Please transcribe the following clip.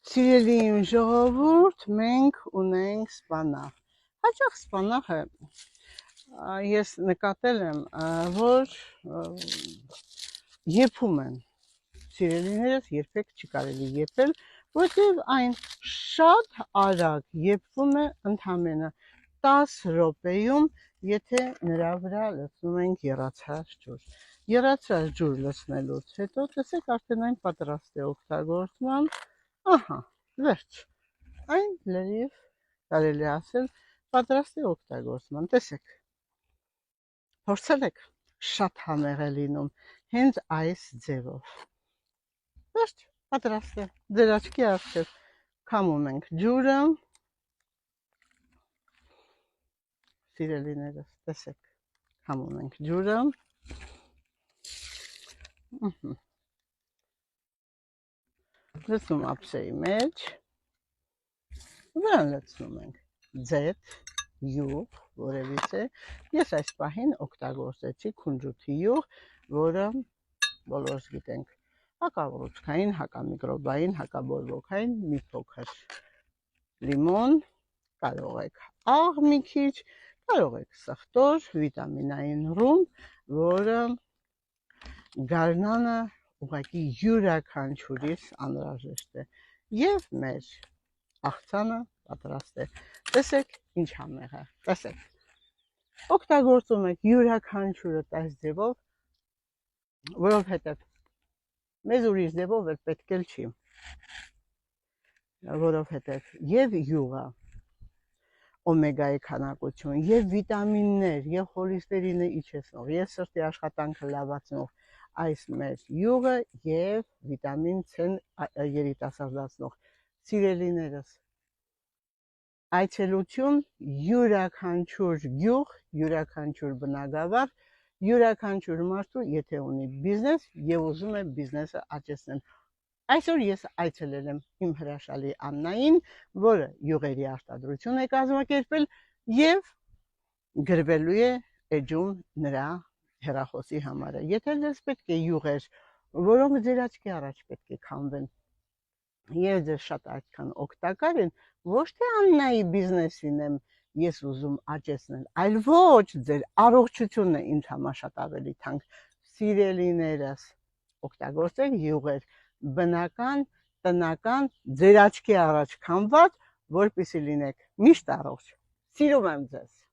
Սիրելի իմ ժողովուրդ, մենք ունենք սպանաղ։ Հաճախ սպանաղը ես նկատել եմ, որ եփում են։ Սիրելիներս երբեք չի կարելի եփել, որտեղ այն շատ արագ եփվում է ընդամենը 10 րոպեում, եթե նրա վրա լցնում ենք եռացած ջուր։ Եռացած ջուր լցնելուց հետո տեսեք արդեն այն պատրաստ է օգտագործման։ Ահա, վերջ։ Այն լրիվ կարելի է ասել պատրաստ է օգտագործման։ Տեսեք։ Փորձել եք, շատ համեղ է լինում հենց այս ձևով։ Վերջ, պատրաստ է։ Ձեր աչքի առջև քամում ենք ջուրը։ Սիրելիներս, տեսեք, քամում ենք ջուրը։ Լցնում ափսեի մեջ, վրան լցնում ենք ձեթ, յուղ, որևիցե, ես այս պահին օգտագործեցի քունջութի յուղ, որը բոլորս գիտենք, հակավռուցքային, հակամիկրոբային, հակաբորբոքային, մի փոքր լիմոն, կարող եք աղ մի քիչ, կարող եք սխտոր, վիտամինային ռումբ, որը գարնանը ուղղակի յուրաքանչյուրիս անհրաժեշտ է, եւ մեր աղցանը պատրաստ է։ Տեսեք ինչ համեղ է, տեսեք։ Օգտագործում եք յուրաքանչյուրը այս ձևով, որովհետեւ մեզ ուրիշ ձևով էլ պետք էլ չի, որովհետեւ եւ յուղը օմեգայի քանակություն, եւ վիտամիններ, եւ խոլեստերինը իջեցնող, եւ սրտի աշխատանքը լավացնող այս մեր յուղը եւ վիտամին C-ն երիտասարդացնող։ Սիրելիներս, այցելություն յուրաքանչյուր գյուղ, յուրաքանչյուր բնակավար, յուրաքանչյուր մարդու, եթե ունի բիզնես եւ ուզում է բիզնեսը աճեցնել։ Այսօր ես այցելել եմ իմ հրաշալի Աննային, որը յուղերի արտադրություն է կազմակերպել եւ գրվելու է էջում նրա հեռախոսի համարը։ Եթե ձեզ պետք է յուղեր, որոնք ձեր աչքի առաջ պետք է քամվեն, եւ ձեզ շատ այդքան օգտակար են, ոչ թե Աննայի բիզնեսին եմ ես ուզում աճեցնել, այլ ոչ, ձեր առողջությունն է ինձ համար շատ ավելի թանկ։ Սիրելիներս, օգտագործեք յուղեր, բնական, տնական, ձեր աչքի առաջ քամված, որպեսզի լինեք միշտ առողջ։ Սիրում եմ ձեզ։